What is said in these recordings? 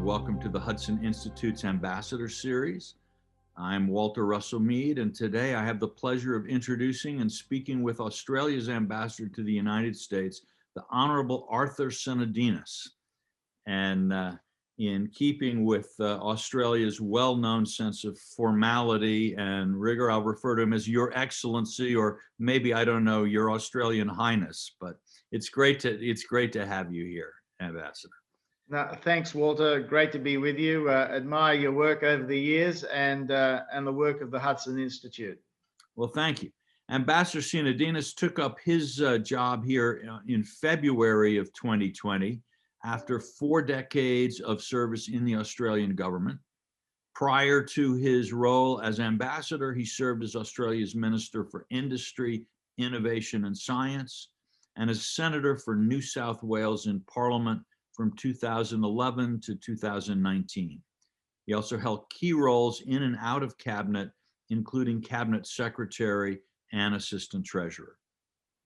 welcome to the Hudson Institutes Ambassador Series. I'm Walter Russell Mead, and today I have the pleasure of introducing and speaking with Australia's ambassador to the United States, the Honorable Arthur Sinodinos. And in keeping with Australia's well-known sense of formality and rigor, I'll refer to him as Your Excellency, or maybe, I don't know, Your Australian Highness, but it's great to have you here, Ambassador. No, thanks, Walter. Great to be with you. Admire your work over the years and the work of the Hudson Institute. Well, thank you. Ambassador Sinodinos took up his job here in February of 2020 after 4 decades of service in the Australian government. Prior to his role as ambassador, he served as Australia's Minister for Industry, Innovation and Science, and as Senator for New South Wales in Parliament from 2011 to 2019. He also held key roles in and out of cabinet, including cabinet secretary and assistant treasurer.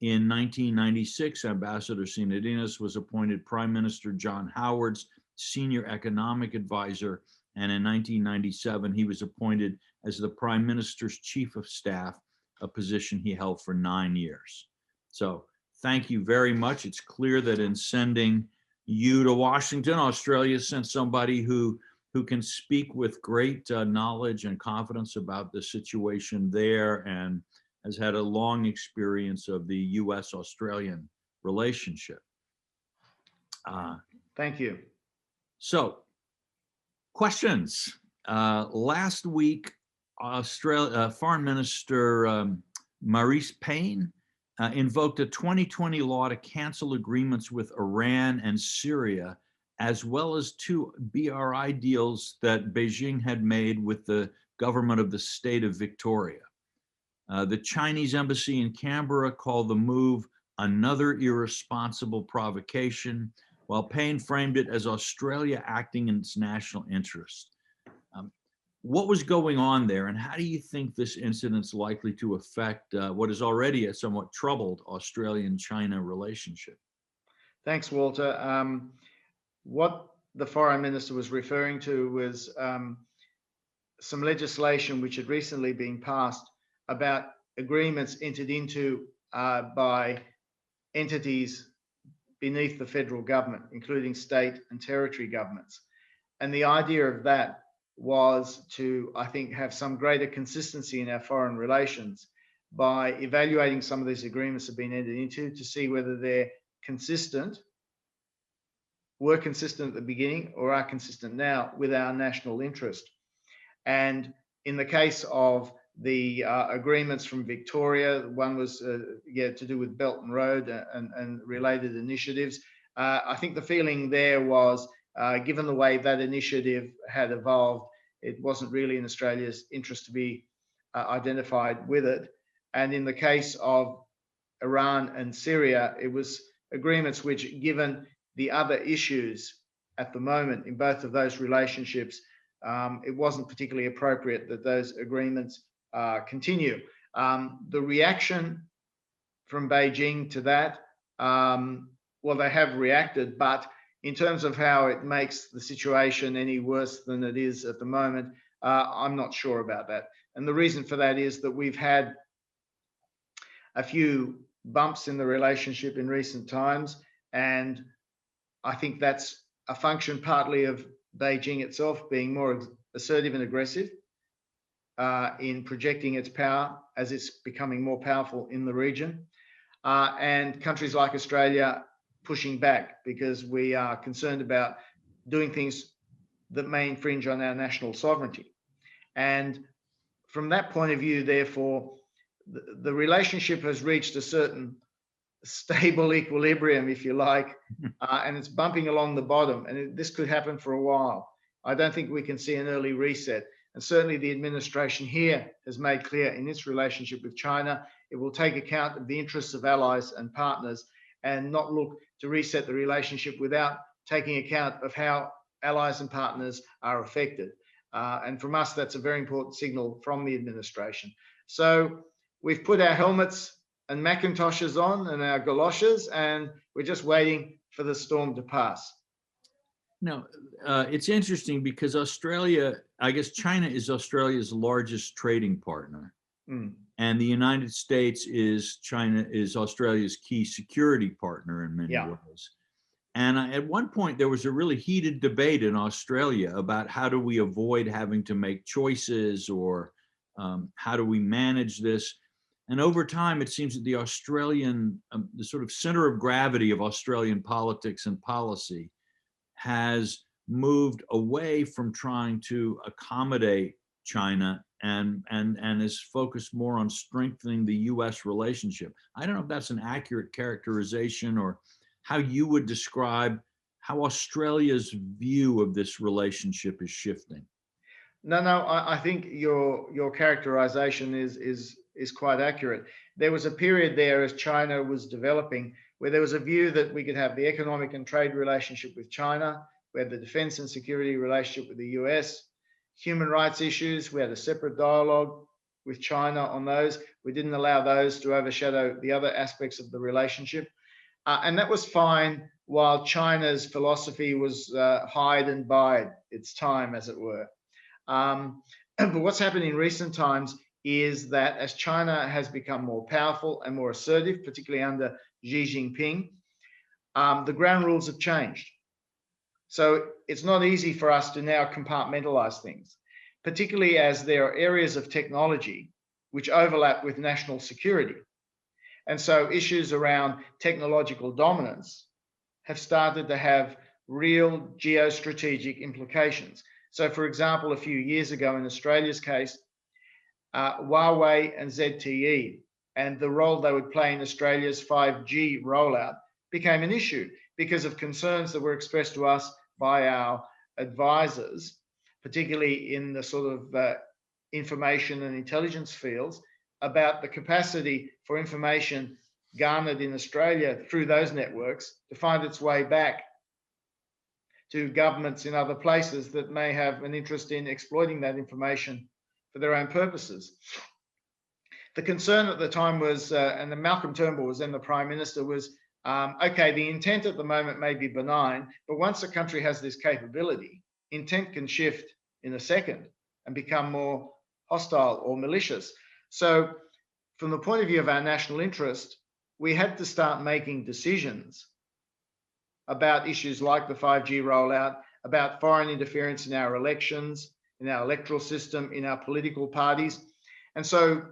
In 1996, Ambassador Sinodinos was appointed Prime Minister John Howard's senior economic advisor, and in 1997, he was appointed as the Prime Minister's Chief of Staff, a position he held for 9 years. So thank you very much. It's clear that in sending you to Washington, Australia sent somebody who can speak with great knowledge and confidence about the situation there and has had a long experience of the U.S. Australian relationship. Thank you. So, questions. Last week, Foreign Minister Maurice Payne invoked a 2020 law to cancel agreements with Iran and Syria, as well as 2 BRI deals that Beijing had made with the government of the state of Victoria. The Chinese embassy in Canberra called the move another irresponsible provocation, while Payne framed it as Australia acting in its national interest. What was going on there, and how do you think this incident's likely to affect what is already a somewhat troubled Australian-China relationship? Thanks, Walter. What the Foreign Minister was referring to was some legislation which had recently been passed about agreements entered into by entities beneath the federal government, including state and territory governments. And the idea of that was to, I think, have some greater consistency in our foreign relations by evaluating some of these agreements that have been entered into to see whether they're consistent, were consistent at the beginning, or are consistent now with our national interest. And in the case of the agreements from Victoria, one was to do with Belt and Road and related initiatives. I think the feeling there was, given the way that initiative had evolved, it wasn't really in Australia's interest to be identified with it. And in the case of Iran and Syria, it was agreements which, given the other issues at the moment in both of those relationships, it wasn't particularly appropriate that those agreements continue. The reaction from Beijing to that, well, they have reacted, but in terms of how it makes the situation any worse than it is at the moment, I'm not sure about that. And the reason for that is that we've had a few bumps in the relationship in recent times, and I think that's a function partly of Beijing itself being more assertive and aggressive in projecting its power as it's becoming more powerful in the region, and countries like Australia pushing back because we are concerned about doing things that may infringe on our national sovereignty. And from that point of view, therefore, the relationship has reached a certain stable equilibrium, if you like, and it's bumping along the bottom, and this could happen for a while. I don't think we can see an early reset. And certainly the administration here has made clear in its relationship with China, it will take account of the interests of allies and partners and not look to reset the relationship without taking account of how allies and partners are affected. And from us, that's a very important signal from the administration. So we've put our helmets and Macintoshes on and our galoshes, and we're just waiting for the storm to pass. No, it's interesting because Australia, I guess China is Australia's largest trading partner, Mm, and the United States is Australia's key security partner in many yeah. ways. And at one point, there was a really heated debate in Australia about how do we avoid having to make choices, or how do we manage this. And over time, it seems that the sort of center of gravity of Australian politics and policy has moved away from trying to accommodate China, and is focused more on strengthening the U.S. relationship. I don't know if that's an accurate characterization, or how you would describe how Australia's view of this relationship is shifting. No, I think your characterization is quite accurate. There was a period there as China was developing where there was a view that we could have the economic and trade relationship with China, we had the defense and security relationship with the US, human rights issues, we had a separate dialogue with China on those. We didn't allow those to overshadow the other aspects of the relationship. And that was fine while China's philosophy was hide and bide its time, as it were. But what's happened in recent times is that as China has become more powerful and more assertive, particularly under Xi Jinping, the ground rules have changed. So it's not easy for us to now compartmentalize things, particularly as there are areas of technology which overlap with national security. And so issues around technological dominance have started to have real geostrategic implications. So, for example, a few years ago in Australia's case, Huawei and ZTE and the role they would play in Australia's 5G rollout became an issue because of concerns that were expressed to us by our advisors, particularly in the sort of information and intelligence fields, about the capacity for information garnered in Australia through those networks to find its way back to governments in other places that may have an interest in exploiting that information for their own purposes. The concern at the time was, and Malcolm Turnbull was then the Prime Minister, was, okay, the intent at the moment may be benign, but once a country has this capability, intent can shift in a second and become more hostile or malicious. So from the point of view of our national interest, we had to start making decisions about issues like the 5G rollout, about foreign interference in our elections, in our electoral system, in our political parties. And so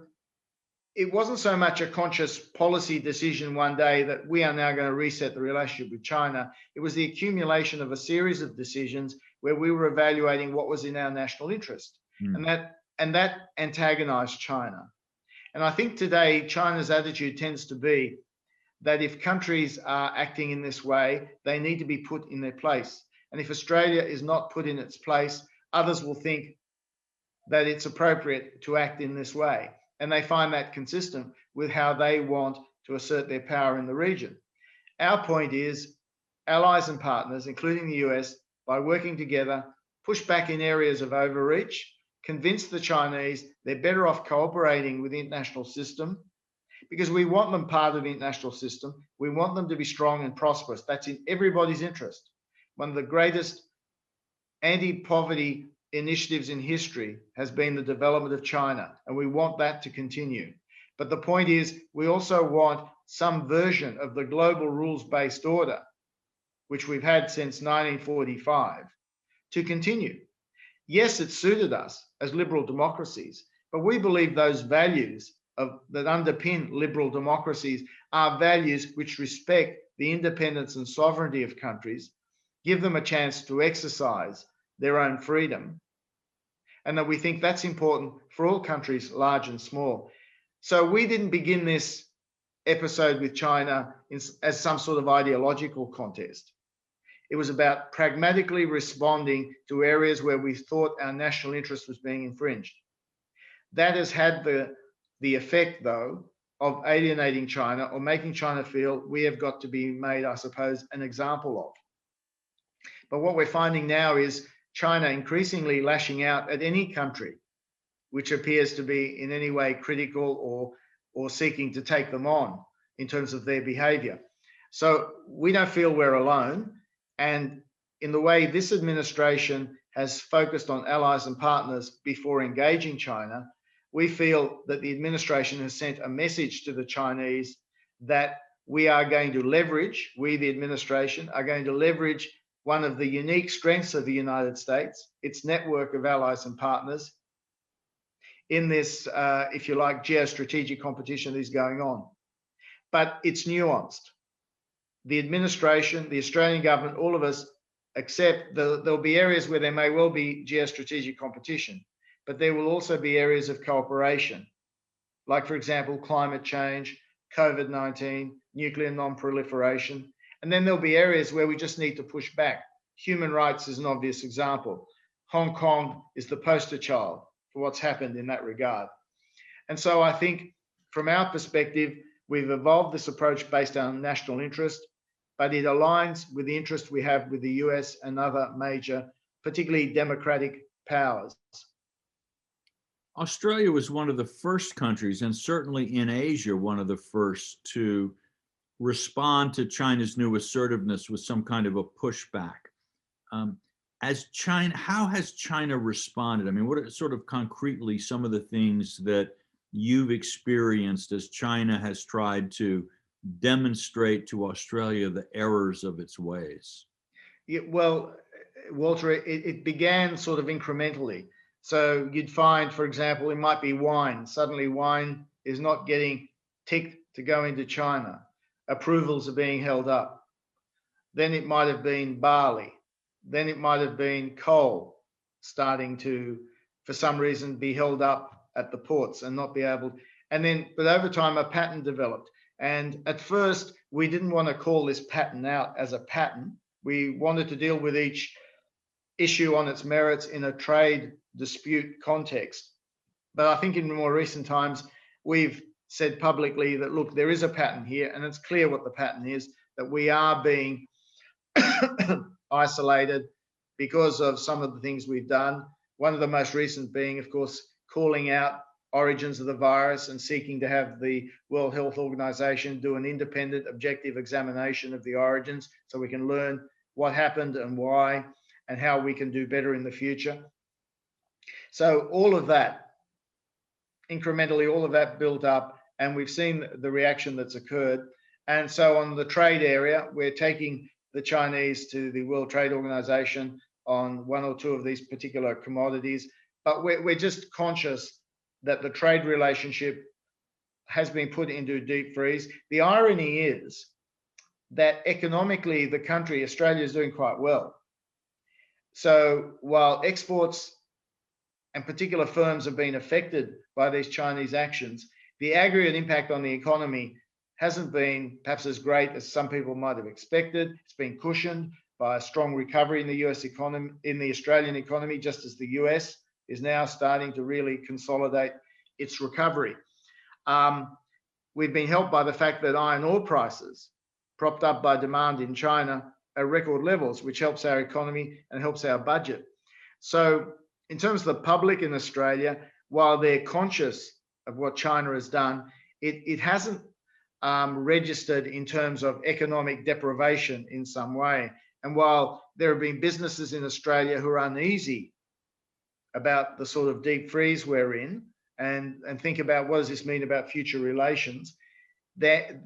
it wasn't so much a conscious policy decision one day that we are now going to reset the relationship with China. It was the accumulation of a series of decisions where we were evaluating what was in our national interest. And that antagonized China. And I think today China's attitude tends to be that if countries are acting in this way, they need to be put in their place. And if Australia is not put in its place, others will think that it's appropriate to act in this way. And they find that consistent with how they want to assert their power in the region. Our point is allies and partners, including the US, by working together, push back in areas of overreach, convince the Chinese they're better off cooperating with the international system, because we want them part of the international system. We want them to be strong and prosperous. That's in everybody's interest. One of the greatest anti-poverty initiatives in history has been the development of China, and we want that to continue. But the point is, we also want some version of the global rules-based order, which we've had since 1945, to continue. Yes, it suited us as liberal democracies, but we believe those values that underpin liberal democracies are values which respect the independence and sovereignty of countries, give them a chance to exercise their own freedom, and that we think that's important for all countries, large and small. So we didn't begin this episode with China as some sort of ideological contest. It was about pragmatically responding to areas where we thought our national interest was being infringed. That has had the effect, though, of alienating China or making China feel we have got to be made, I suppose, an example of. But what we're finding now is China increasingly lashing out at any country which appears to be in any way critical or seeking to take them on in terms of their behavior. So we don't feel we're alone. And in the way this administration has focused on allies and partners before engaging China, we feel that the administration has sent a message to the Chinese that we are going to leverage, we, the administration, are going to leverage one of the unique strengths of the United States, its network of allies and partners, in this, if you like, geostrategic competition that is going on. But it's nuanced. The administration, the Australian government, all of us accept there'll be areas where there may well be geostrategic competition, but there will also be areas of cooperation, like, for example, climate change, COVID-19, nuclear non-proliferation. And then there'll be areas where we just need to push back. Human rights is an obvious example. Hong Kong is the poster child for what's happened in that regard. And so I think from our perspective, we've evolved this approach based on national interest, but it aligns with the interest we have with the US and other major, particularly democratic powers. Australia was one of the first countries, and certainly in Asia, one of the first to respond to China's new assertiveness with some kind of a pushback. How has China responded? I mean, what are sort of concretely some of the things that you've experienced as China has tried to demonstrate to Australia the errors of its ways? Yeah, well, Walter, it began sort of incrementally. So you'd find, for example, it might be wine. Suddenly wine is not getting ticked to go into China. Approvals are being held up. Then it might have been barley. Then it might have been coal starting to, for some reason, be held up at the ports and not be able. And then, but over time, a pattern developed. And at first, we didn't want to call this pattern out as a pattern. We wanted to deal with each issue on its merits in a trade dispute context. But I think in more recent times, we've said publicly that, look, there is a pattern here, and it's clear what the pattern is, that we are being isolated because of some of the things we've done. One of the most recent being, of course, calling out origins of the virus and seeking to have the World Health Organization do an independent, objective examination of the origins so we can learn what happened and why and how we can do better in the future. So all of that, incrementally, all of that built up, and we've seen the reaction that's occurred. And so on the trade area, we're taking the Chinese to the World Trade Organization on one or two of these particular commodities, but we're just conscious that the trade relationship has been put into a deep freeze. The irony is that economically, the country, Australia, is doing quite well. So while exports and particular firms have been affected by these Chinese actions, the aggregate impact on the economy hasn't been perhaps as great as some people might have expected. It's been cushioned by a strong recovery in the US economy, in the Australian economy, just as the US is now starting to really consolidate its recovery. We've been helped by the fact that iron ore prices, propped up by demand in China, are record levels, which helps our economy and helps our budget. So in terms of the public in Australia, while they're conscious of what China has done, it hasn't registered in terms of economic deprivation in some way. And while there have been businesses in Australia who are uneasy about the sort of deep freeze we're in and think about what does this mean about future relations, that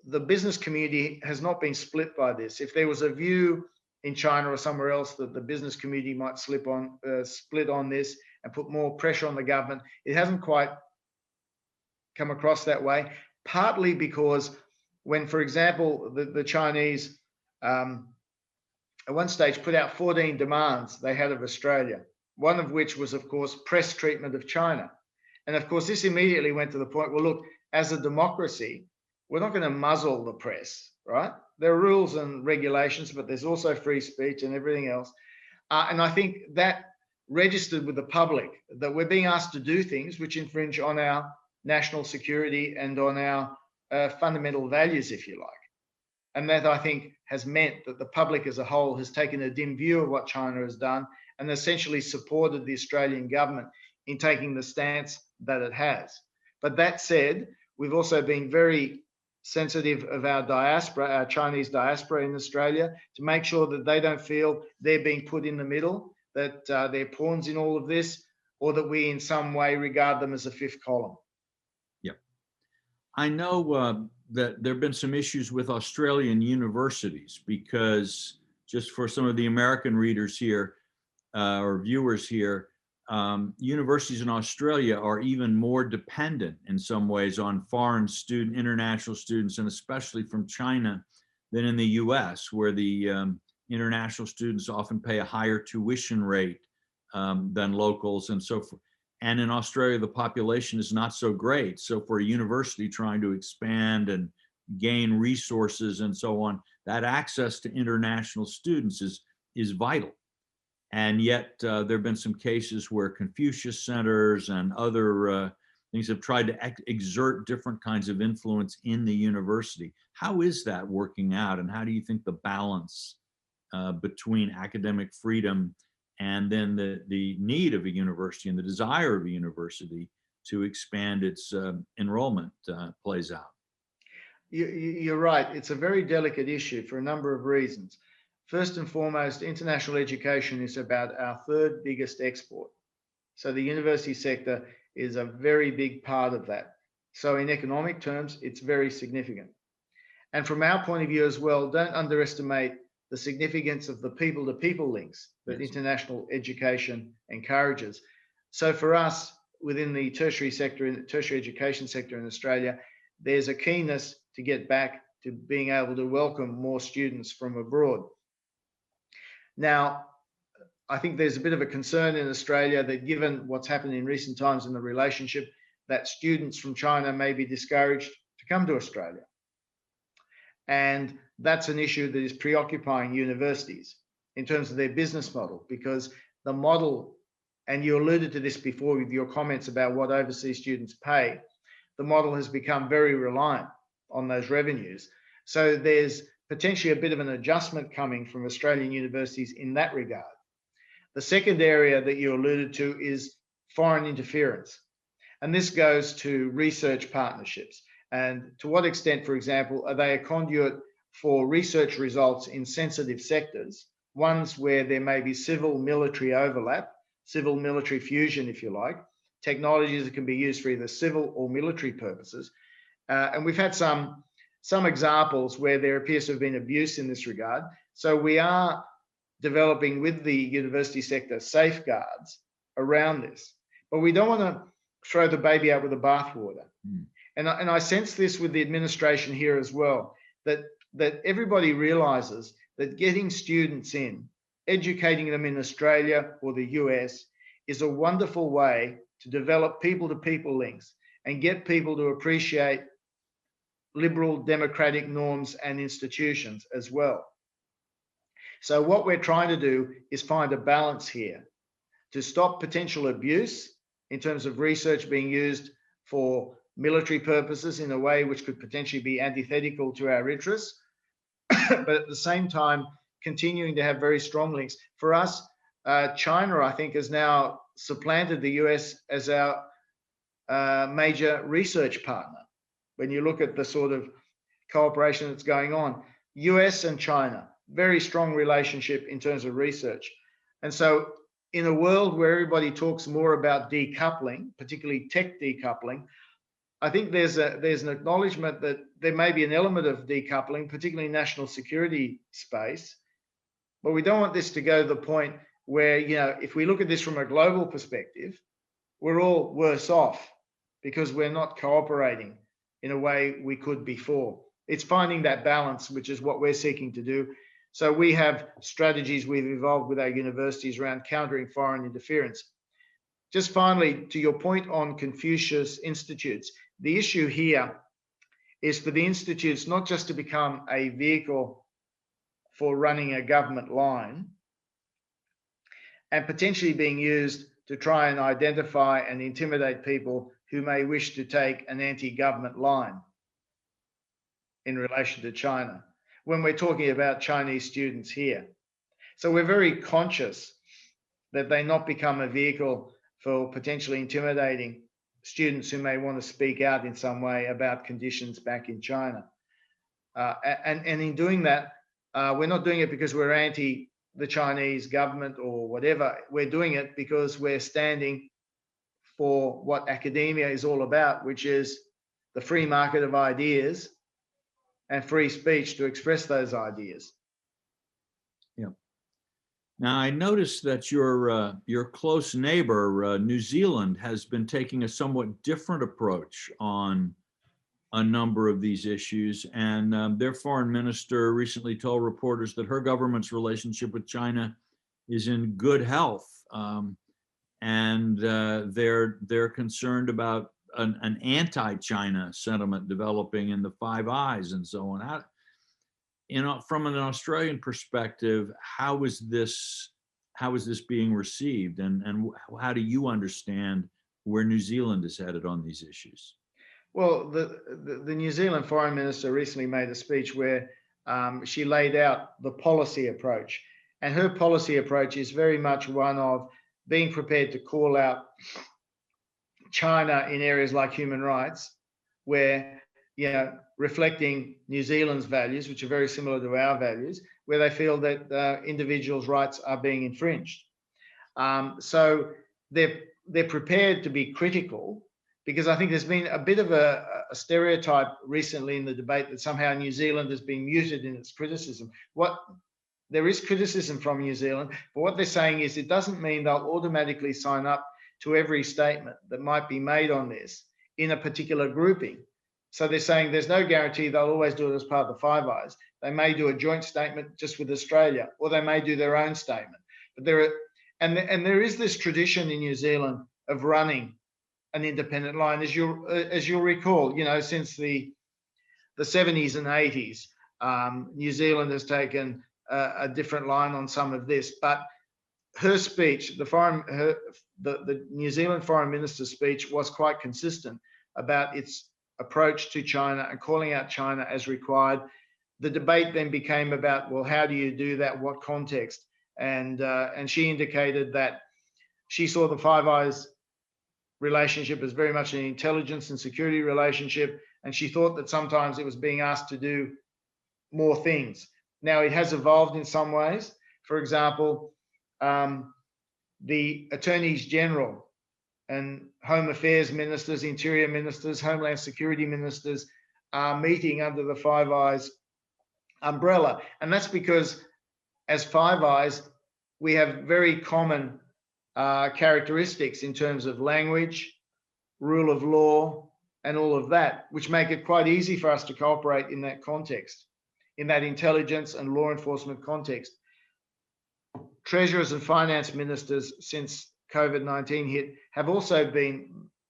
the business community has not been split by this. If there was a view in China or somewhere else that the business community might split on this and put more pressure on the government, it hasn't quite come across that way, partly because when, for example, the Chinese at one stage put out 14 demands they had of Australia, one of which was, of course, press treatment of China. And of course, this immediately went to the point, well, look, as a democracy, we're not going to muzzle the press, right? There are rules and regulations, but there's also free speech and everything else. And I think that registered with the public that we're being asked to do things which infringe on our national security and on our fundamental values, if you like. And that, I think, has meant that the public as a whole has taken a dim view of what China has done and essentially supported the Australian government in taking the stance that it has. But that said, we've also been very sensitive of our diaspora, our Chinese diaspora in Australia, to make sure that they don't feel they're being put in the middle, that they're pawns in all of this, or that we in some way regard them as a fifth column. Yeah. I know that there have been some issues with Australian universities because, just for some of the American readers here or viewers here, universities in Australia are even more dependent in some ways on international students, and especially from China, than in the US, where the international students often pay a higher tuition rate than locals and so forth. And in Australia, the population is not so great. So for a university trying to expand and gain resources and so on, that access to international students is vital. And yet there have been some cases where Confucius centers and other things have tried to exert different kinds of influence in the university. How is that working out? And how do you think the balance between academic freedom and then the need of a university and the desire of a university to expand its enrollment plays out? You're right. It's a very delicate issue for a number of reasons. First and foremost, international education is about our third biggest export. So the university sector is a very big part of that. So in economic terms, it's very significant. And from our point of view as well, don't underestimate the significance of the people-to-people links that Yes. international education encourages. So for us, within the tertiary education sector in Australia, there's a keenness to get back to being able to welcome more students from abroad. Now, I think there's a bit of a concern in Australia that, given what's happened in recent times in the relationship, that students from China may be discouraged to come to Australia. And that's an issue that is preoccupying universities in terms of their business model, because the model, and you alluded to this before with your comments about what overseas students pay, the model has become very reliant on those revenues. So there's potentially a bit of an adjustment coming from Australian universities in that regard. The second area that you alluded to is foreign interference. And this goes to research partnerships. And to what extent, for example, are they a conduit for research results in sensitive sectors, ones where there may be civil-military overlap, civil-military fusion, if you like, technologies that can be used for either civil or military purposes. And we've had some examples where there appears to have been abuse in this regard. So we are developing with the university sector safeguards around this, but we don't want to throw the baby out with the bathwater. And I sense this with the administration here as well, that everybody realizes that getting students in, educating them in Australia or the US is a wonderful way to develop people-to-people links and get people to appreciate liberal democratic norms and institutions as well. So what we're trying to do is find a balance here to stop potential abuse in terms of research being used for military purposes in a way which could potentially be antithetical to our interests, but at the same time, continuing to have very strong links. For us, China, I think, has now supplanted the US as our major research partner. When you look at the sort of cooperation that's going on, US and China, very strong relationship in terms of research. And so in a world where everybody talks more about decoupling, particularly tech decoupling, I think there's an acknowledgement that there may be an element of decoupling, particularly in national security space, but we don't want this to go to the point where, you know, if we look at this from a global perspective, we're all worse off because we're not cooperating in a way we could before. It's finding that balance, which is what we're seeking to do. So we have strategies we've evolved with our universities around countering foreign interference. Just finally, to your point on Confucius Institutes, the issue here is for the institutes not just to become a vehicle for running a government line and potentially being used to try and identify and intimidate people who may wish to take an anti-government line in relation to China, when we're talking about Chinese students here. So we're very conscious that they not become a vehicle for potentially intimidating students who may want to speak out in some way about conditions back in China. And in doing that, we're not doing it because we're anti the Chinese government or whatever. We're doing it because we're standing for what academia is all about, which is the free market of ideas and free speech to express those ideas. Yeah. Now, I noticed that your close neighbor, New Zealand, has been taking a somewhat different approach on a number of these issues. And their foreign minister recently told reporters that her government's relationship with China is in good health. And they're concerned about an anti-China sentiment developing in the Five Eyes and so on. How, from an Australian perspective, how is this being received, and how do you understand where New Zealand is headed on these issues? Well, the New Zealand foreign minister recently made a speech where she laid out the policy approach, and her policy approach is very much one of being prepared to call out China in areas like human rights, where, reflecting New Zealand's values, which are very similar to our values, where they feel that individuals' rights are being infringed. So they're prepared to be critical, because I think there's been a bit of a stereotype recently in the debate that somehow New Zealand has been muted in its criticism. There is criticism from New Zealand, but what they're saying is it doesn't mean they'll automatically sign up to every statement that might be made on this in a particular grouping. So they're saying there's no guarantee they'll always do it as part of the Five Eyes. They may do a joint statement just with Australia, or they may do their own statement. But there is this tradition in New Zealand of running an independent line, as you'll recall, since the 70s and 80s, New Zealand has taken a different line on some of this. But her speech, the New Zealand foreign minister's speech, was quite consistent about its approach to China and calling out China as required. The debate then became about, well, how do you do that? What context? And she indicated that she saw the Five Eyes relationship as very much an intelligence and security relationship, and she thought that sometimes it was being asked to do more things. Now, it has evolved in some ways. For example, the attorneys general and home affairs ministers, interior ministers, homeland security ministers are meeting under the Five Eyes umbrella. And that's because as Five Eyes, we have very common characteristics in terms of language, rule of law, and all of that, which make it quite easy for us to cooperate in that context, in that intelligence and law enforcement context. Treasurers and finance ministers, since COVID-19 hit, have also been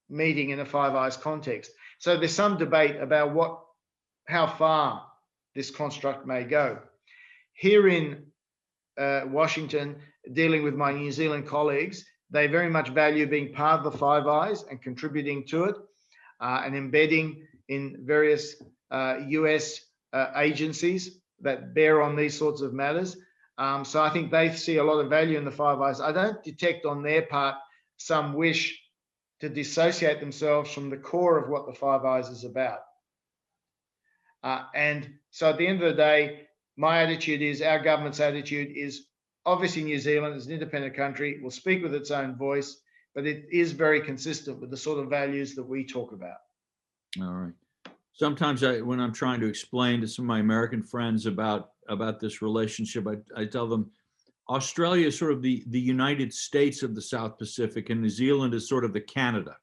meeting in a Five Eyes context. So there's some debate about how far this construct may go. Here in Washington, dealing with my New Zealand colleagues, they very much value being part of the Five Eyes and contributing to it, and embedding in various U.S. agencies that bear on these sorts of matters. So I think they see a lot of value in the Five Eyes. I don't detect on their part some wish to dissociate themselves from the core of what the Five Eyes is about. And so at the end of the day, my attitude is, our government's attitude is, obviously New Zealand is an independent country, will speak with its own voice, but it is very consistent with the sort of values that we talk about. All right. Sometimes when I'm trying to explain to some of my American friends about this relationship, I tell them Australia is sort of the United States of the South Pacific, and New Zealand is sort of the Canada.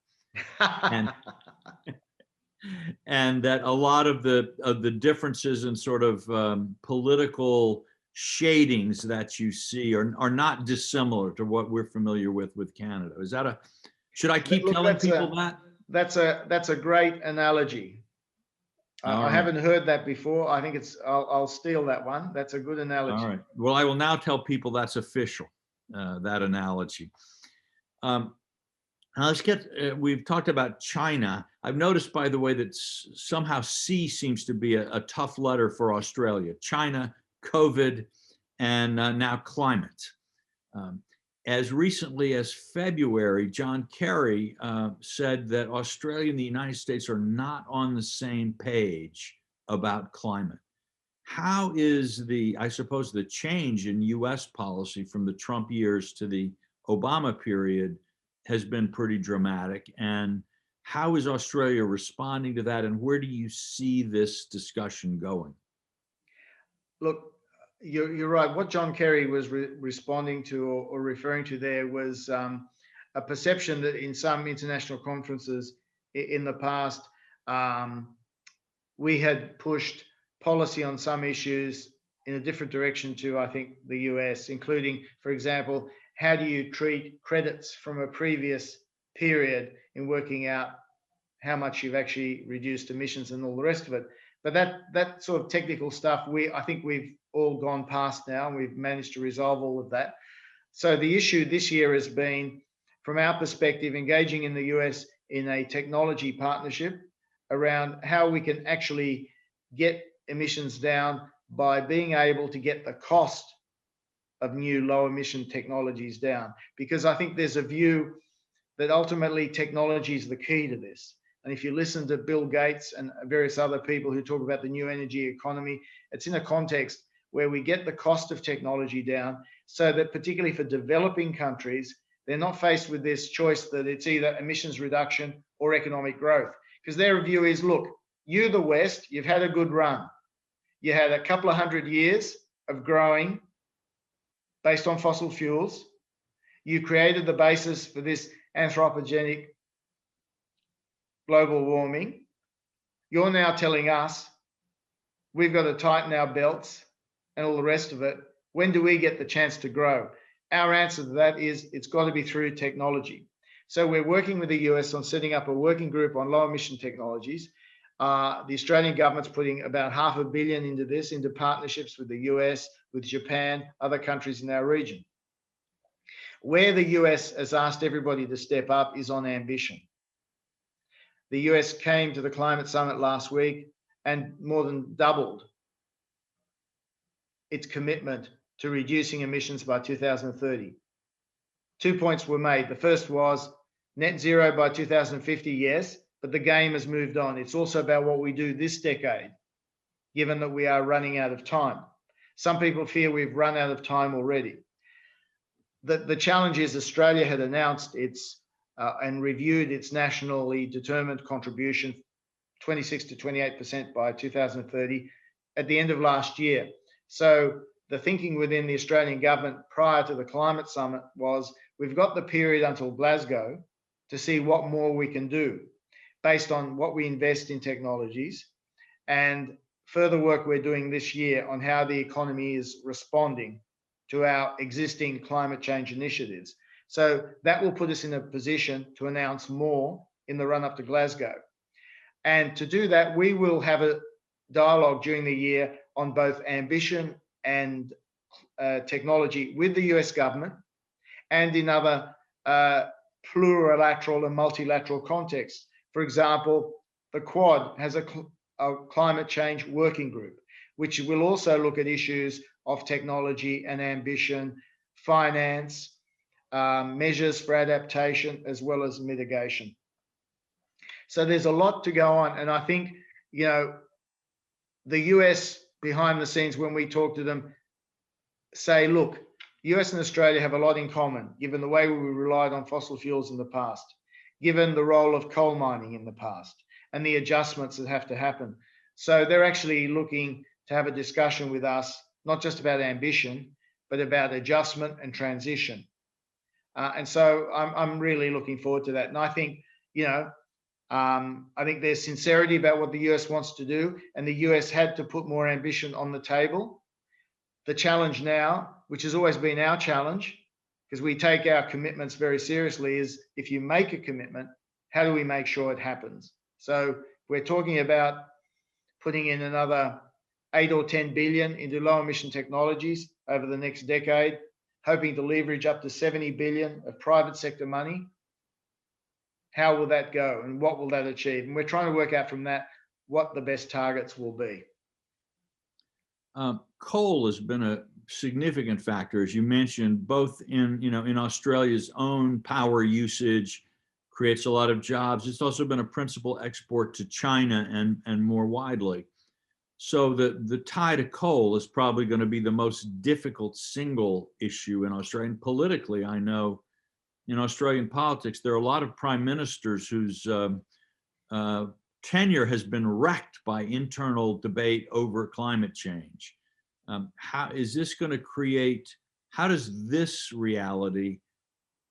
And that a lot of the differences in sort of political shadings that you see are not dissimilar to what we're familiar with Canada. Is that should I keep telling people that? That's a great analogy. I haven't heard that before. I think I'll steal that one. That's a good analogy. All right. Well, I will now tell people that's official, that analogy. Now let's we've talked about China. I've noticed, by the way, that somehow C seems to be a tough letter for Australia. China, COVID, and now climate. As recently as February, John Kerry said that Australia and the United States are not on the same page about climate. how is I suppose the change in US policy from the Trump years to the Obama period has been pretty dramatic. And how is Australia responding to that? And where do you see this discussion going? Look, you're right. What John Kerry was responding to or referring to there was a perception that in some international conferences in the past, we had pushed policy on some issues in a different direction to, I think, the US, including, for example, how do you treat credits from a previous period in working out how much you've actually reduced emissions and all the rest of it. But that sort of technical stuff, I think we've all gone past now, and we've managed to resolve all of that. So the issue this year has been, from our perspective, engaging in the US in a technology partnership around how we can actually get emissions down by being able to get the cost of new low emission technologies down. Because I think there's a view that ultimately technology is the key to this. And if you listen to Bill Gates and various other people who talk about the new energy economy, it's in a context where we get the cost of technology down so that, particularly for developing countries, they're not faced with this choice that it's either emissions reduction or economic growth. Because their view is, look, you, the West, you've had a good run. You had a couple of 100 years of growing based on fossil fuels. You created the basis for this anthropogenic global warming. You're now telling us we've got to tighten our belts and all the rest of it. When do we get the chance to grow? Our answer to that is it's got to be through technology. So we're working with the US on setting up a working group on low emission technologies. The Australian government's putting about $500 million into this, into partnerships with the US, with Japan, other countries in our region. Where the US has asked everybody to step up is on ambition. The US came to the climate summit last week and more than doubled its commitment to reducing emissions by 2030. 2 points were made. The first was net zero by 2050, yes, but the game has moved on. It's also about what we do this decade, given that we are running out of time. Some people fear we've run out of time already. The challenge is Australia had announced its and reviewed its nationally determined contribution, 26 to 28% by 2030, at the end of last year. So the thinking within the Australian government prior to the climate summit was, we've got the period until Glasgow to see what more we can do based on what we invest in technologies and further work we're doing this year on how the economy is responding to our existing climate change initiatives. So that will put us in a position to announce more in the run up to Glasgow. And to do that, we will have a dialogue during the year on both ambition and technology with the US government and in other plurilateral and multilateral contexts. For example, the Quad has a climate change working group, which will also look at issues of technology and ambition, finance, measures for adaptation, as well as mitigation. So there's a lot to go on. And I think, you know, the US behind the scenes, when we talk to them, say, look, US and Australia have a lot in common, given the way we relied on fossil fuels in the past, given the role of coal mining in the past, and the adjustments that have to happen. So they're actually looking to have a discussion with us, not just about ambition, but about adjustment and transition. And so I'm really looking forward to that. And I think, you know, I think there's sincerity about what the US wants to do, and the US had to put more ambition on the table. The challenge now, which has always been our challenge, because we take our commitments very seriously, is if you make a commitment, how do we make sure it happens? So we're talking about putting in another 8 or 10 billion into low emission technologies over the next decade, hoping to leverage up to 70 billion of private sector money. How will that go and what will that achieve? And we're trying to work out from that what the best targets will be. Coal has been a significant factor, as you mentioned, both in, you know, in Australia's own power usage, creates a lot of jobs. It's also been a principal export to China and more widely. So the tie to coal is probably going to be the most difficult single issue in Australia. And politically, I know in Australian politics, there are a lot of prime ministers whose uh, tenure has been wrecked by internal debate over climate change. How is this going to create? How does this reality?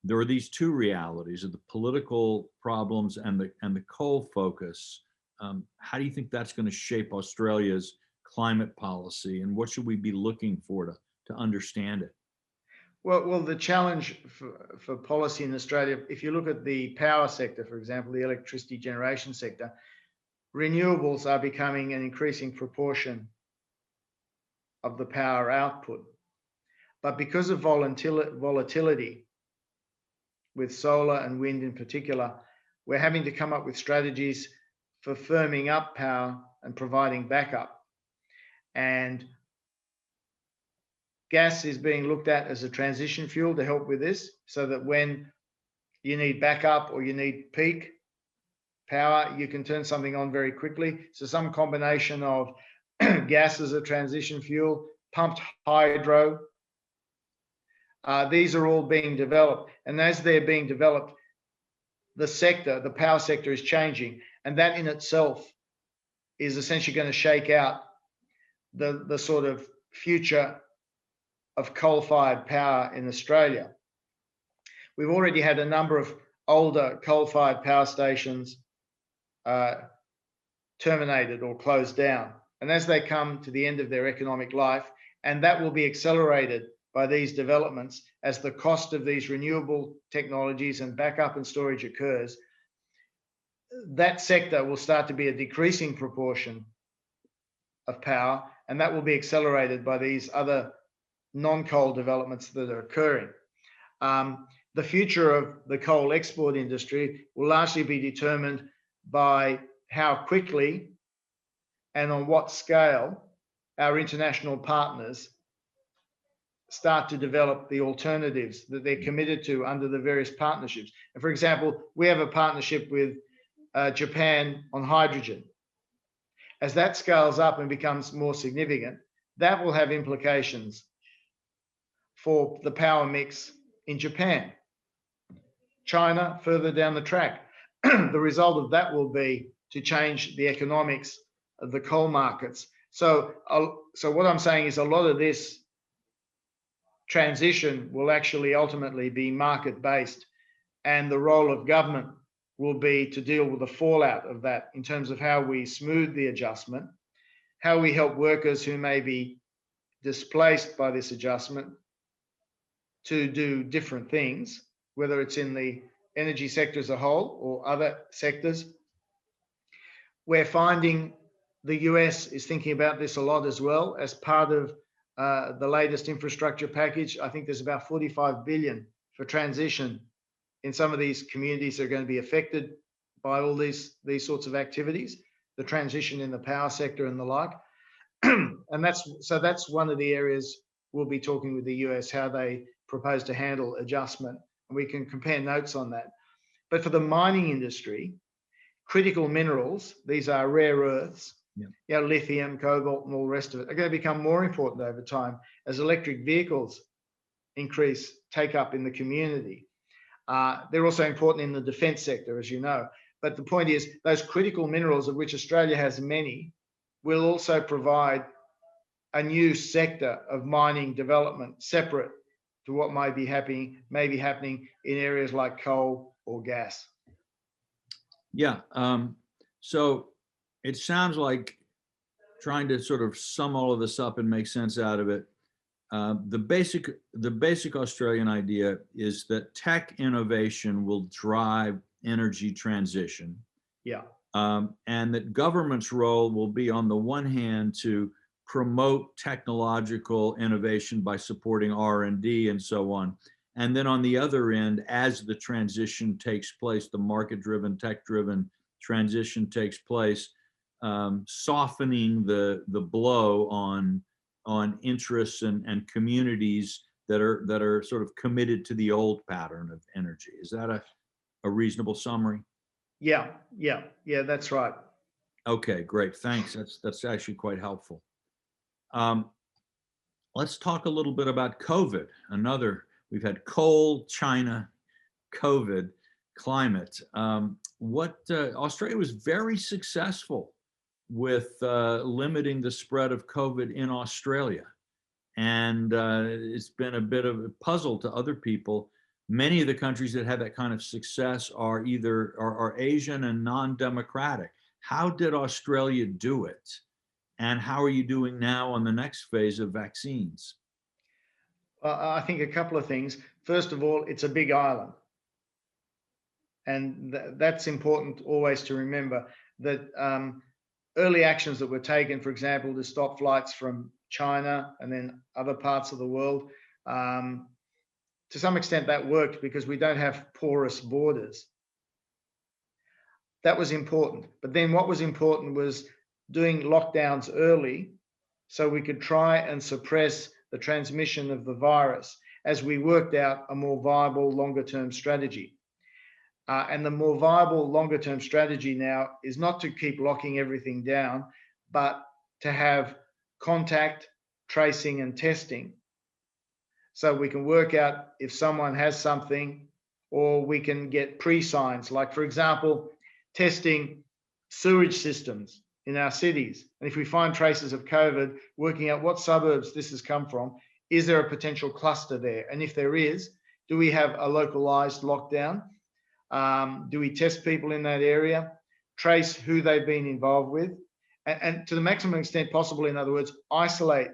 There are these two realities of the political problems and the coal focus. How do you think that's going to shape Australia's climate policy, and what should we be looking for to understand it? Well, the challenge for policy in Australia, if you look at the power sector, for example, the electricity generation sector, renewables are becoming an increasing proportion of the power output. But because of volatility with solar and wind in particular, we're having to come up with strategies for firming up power and providing backup. And gas is being looked at as a transition fuel to help with this, so that when you need backup or you need peak power, you can turn something on very quickly. So some combination of gas as a transition fuel, pumped hydro, these are all being developed. And as they're being developed, the power sector is changing. And that in itself is essentially going to shake out the sort of future of coal-fired power in Australia. We've already had a number of older coal-fired power stations terminated or closed down. And as they come to the end of their economic life, and that will be accelerated by these developments as the cost of these renewable technologies and backup and storage occurs, that sector will start to be a decreasing proportion of power, and that will be accelerated by these other non-coal developments that are occurring. The future of the coal export industry will largely be determined by how quickly and on what scale our international partners start to develop the alternatives that they're committed to under the various partnerships. And for example, we have a partnership with Japan on hydrogen. As that scales up and becomes more significant, that will have implications for the power mix in Japan. China, further down the track. The result of that will be to change the economics of the coal markets. So what I'm saying is a lot of this transition will actually ultimately be market-based, and the role of government will be to deal with the fallout of that in terms of how we smooth the adjustment, how we help workers who may be displaced by this adjustment to do different things, whether it's in the energy sector as a whole or other sectors. We're finding the US is thinking about this a lot as well as part of the latest infrastructure package. I think there's about 45 billion for transition in some of these communities that are going to be affected by all these sorts of activities, the transition in the power sector and the like. And that's one of the areas we'll be talking with the US, how they propose to handle adjustment, and we can compare notes on that. But for the mining industry, critical minerals, these are rare earths, lithium, cobalt, and all the rest of it, are going to become more important over time as electric vehicles increase take up in the community. They're also important in the defense sector, as you know. But the point is, those critical minerals, of which Australia has many, will also provide a new sector of mining development separate to what may be happening in areas like coal or gas. Yeah. So it sounds like, trying to sort of sum all of this up and make sense out of it, the basic Australian idea is that tech innovation will drive energy transition. Yeah. And that government's role will be, on the one hand, to promote technological innovation by supporting R&D and so on. And then on the other end, as the transition takes place, the market-driven, tech-driven transition takes place, softening the blow on interests and communities that are sort of committed to the old pattern of energy. Is that a reasonable summary? Yeah, that's right. Okay, great. Thanks. That's actually quite helpful. Um, let's talk a little bit about COVID. We've had coal, China, COVID, climate. Australia was very successful with limiting the spread of COVID in Australia. And it's been a bit of a puzzle to other people. Many of the countries that had that kind of success are are Asian and non-democratic. How did Australia do it? And how are you doing now on the next phase of vaccines? I think a couple of things. First of all, it's a big island. And that's important always to remember that early actions that were taken, for example, to stop flights from China and then other parts of the world, to some extent that worked because we don't have porous borders. That was important. But then what was important was doing lockdowns early so we could try and suppress the transmission of the virus as we worked out a more viable longer term strategy. And the more viable longer term strategy now is not to keep locking everything down, but to have contact, tracing, and testing. So we can work out if someone has something, or we can get pre-signs, like, for example, testing sewage systems in our cities. And if we find traces of COVID, working out what suburbs this has come from, is there a potential cluster there? And if there is, do we have a localized lockdown? Do we test people in that area, trace who they've been involved with, and to the maximum extent possible, in other words, isolate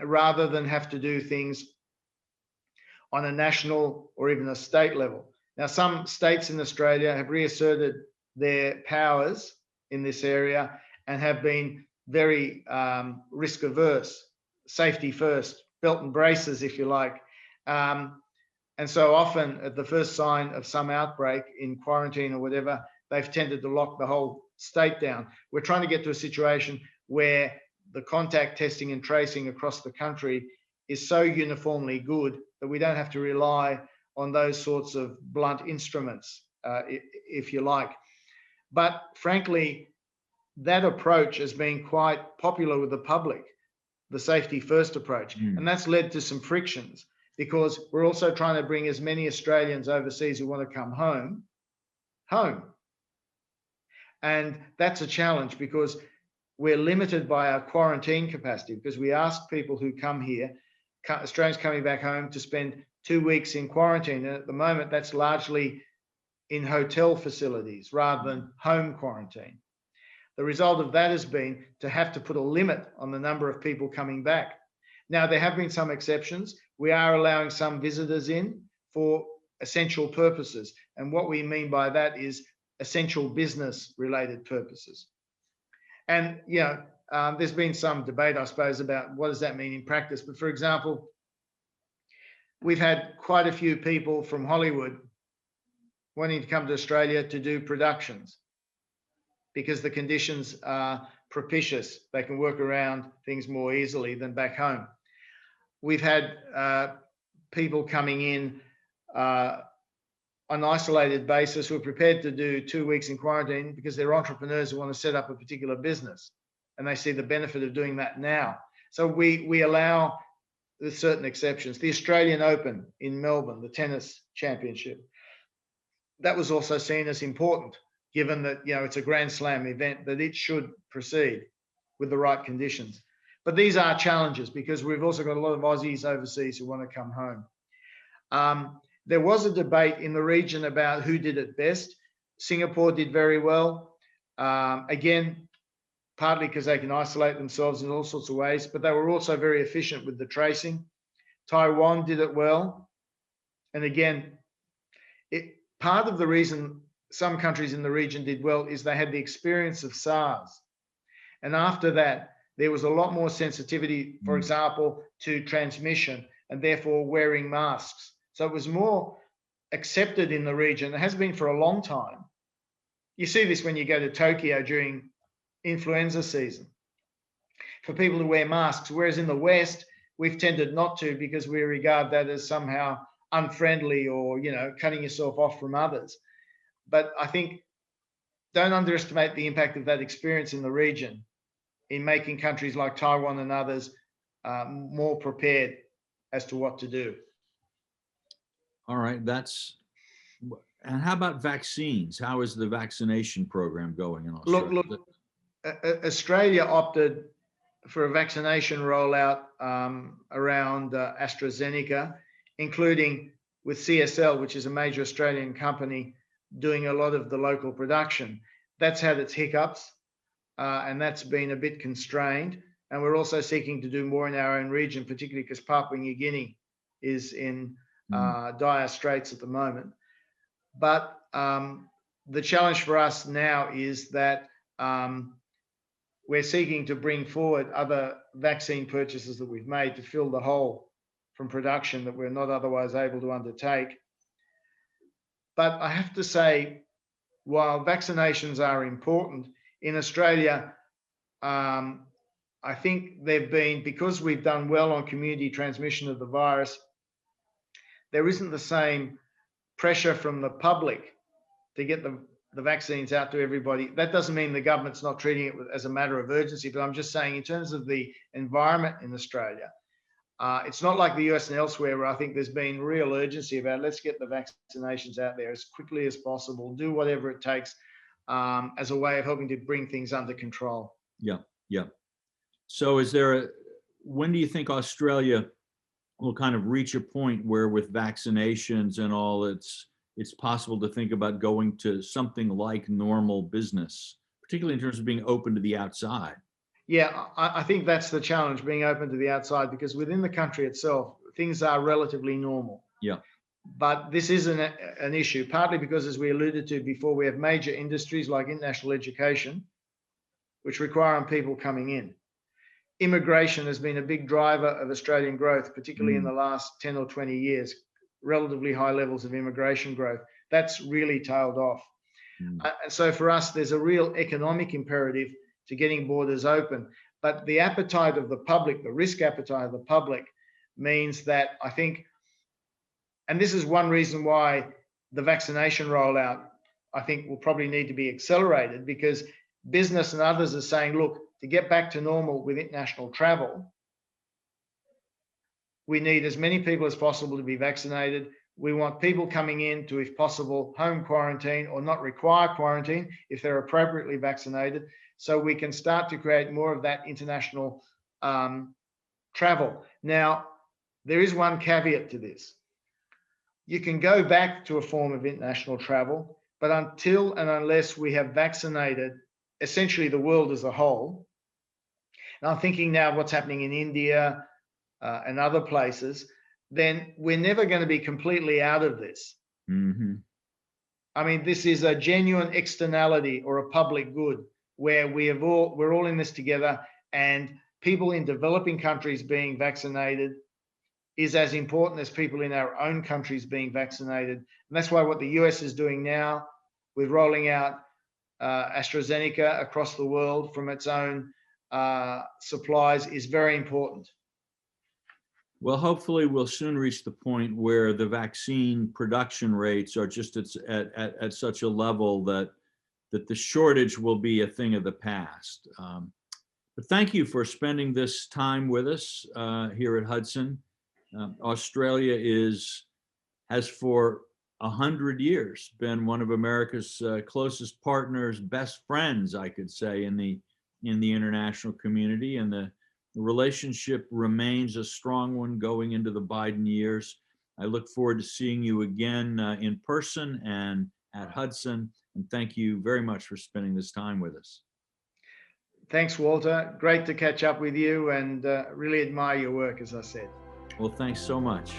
rather than have to do things on a national or even a state level. Now, some states in Australia have reasserted their powers in this area and have been very risk averse, safety first, belt and braces, if you like. And so often at the first sign of some outbreak in quarantine or whatever, they've tended to lock the whole state down. We're trying to get to a situation where the contact testing and tracing across the country is so uniformly good that we don't have to rely on those sorts of blunt instruments, if you like. But frankly, that approach has been quite popular with the public, the safety first approach. And that's led to some frictions, because we're also trying to bring as many Australians overseas who want to come home. And that's a challenge because we're limited by our quarantine capacity, because we ask people who come here, Australians coming back home, to spend 2 weeks in quarantine. And at the moment, that's largely in hotel facilities rather than home quarantine. The result of that has been to have to put a limit on the number of people coming back. Now, there have been some exceptions. We are allowing some visitors in for essential purposes. And what we mean by that is essential business related purposes. And, there's been some debate, I suppose, about what does that mean in practice. But for example, we've had quite a few people from Hollywood wanting to come to Australia to do productions because the conditions are propitious. They can work around things more easily than back home. We've had people coming in on an isolated basis who are prepared to do 2 weeks in quarantine because they're entrepreneurs who want to set up a particular business, and they see the benefit of doing that now. So we allow certain exceptions. The Australian Open in Melbourne, the tennis championship, that was also seen as important, given that it's a Grand Slam event, that it should proceed with the right conditions. But these are challenges because we've also got a lot of Aussies overseas who want to come home. There was a debate in the region about who did it best. Singapore did very well. Again, partly because they can isolate themselves in all sorts of ways, but they were also very efficient with the tracing. Taiwan did it well. And again, part of the reason some countries in the region did well is they had the experience of SARS. And after that, there was a lot more sensitivity, for example, to transmission and therefore wearing masks. So it was more accepted in the region. It has been for a long time. You see this when you go to Tokyo during influenza season, for people to wear masks, whereas in the West, we've tended not to because we regard that as somehow unfriendly or, cutting yourself off from others. But I think don't underestimate the impact of that experience in the region in making countries like Taiwan and others more prepared as to what to do. All right, and how about vaccines? How is the vaccination program going in Australia? Look, Australia opted for a vaccination rollout around AstraZeneca, including with CSL, which is a major Australian company, doing a lot of the local production. That's had its hiccups, and that's been a bit constrained. And we're also seeking to do more in our own region, particularly because Papua New Guinea is in dire straits at the moment. But the challenge for us now is that we're seeking to bring forward other vaccine purchases that we've made to fill the hole from production that we're not otherwise able to undertake. But I have to say, while vaccinations are important, in Australia, I think they've been, because we've done well on community transmission of the virus, there isn't the same pressure from the public to get the vaccines out to everybody. That doesn't mean the government's not treating it as a matter of urgency, but I'm just saying in terms of the environment in Australia, it's not like the US and elsewhere where I think there's been real urgency about let's get the vaccinations out there as quickly as possible, do whatever it takes as a way of helping to bring things under control. Yeah, yeah. So when do you think Australia will kind of reach a point where with vaccinations and all, it's possible to think about going to something like normal business, particularly in terms of being open to the outside? Yeah, I think that's the challenge, being open to the outside, because within the country itself, things are relatively normal. Yeah. But this is an issue, partly because, as we alluded to before, we have major industries like international education, which require on people coming in. Immigration has been a big driver of Australian growth, particularly in the last 10 or 20 years, relatively high levels of immigration growth. That's really tailed off. And so for us, there's a real economic imperative to getting borders open. But the appetite of the public, the risk appetite of the public, means that I think, and this is one reason why the vaccination rollout, I think, will probably need to be accelerated, because business and others are saying, look, to get back to normal with international travel, we need as many people as possible to be vaccinated. We want people coming in to, if possible, home quarantine or not require quarantine if they're appropriately vaccinated, so we can start to create more of that international travel. Now, there is one caveat to this. You can go back to a form of international travel, but until and unless we have vaccinated essentially the world as a whole, and I'm thinking now what's happening in India and other places, then we're never going to be completely out of this. I mean, this is a genuine externality or a public good where we're all in this together, and people in developing countries being vaccinated is as important as people in our own countries being vaccinated. And that's why what the US is doing now with rolling out AstraZeneca across the world from its own supplies is very important. Well, hopefully we'll soon reach the point where the vaccine production rates are just at such a level that the shortage will be a thing of the past. But thank you for spending this time with us here at Hudson. Australia has for 100 years been one of America's closest partners, best friends, I could say, in the international community, and the relationship remains a strong one going into the Biden years. I look forward to seeing you again in person and at Hudson, and thank you very much for spending this time with us. Thanks, Walter. Great to catch up with you, and really admire your work, as I said. Well, thanks so much.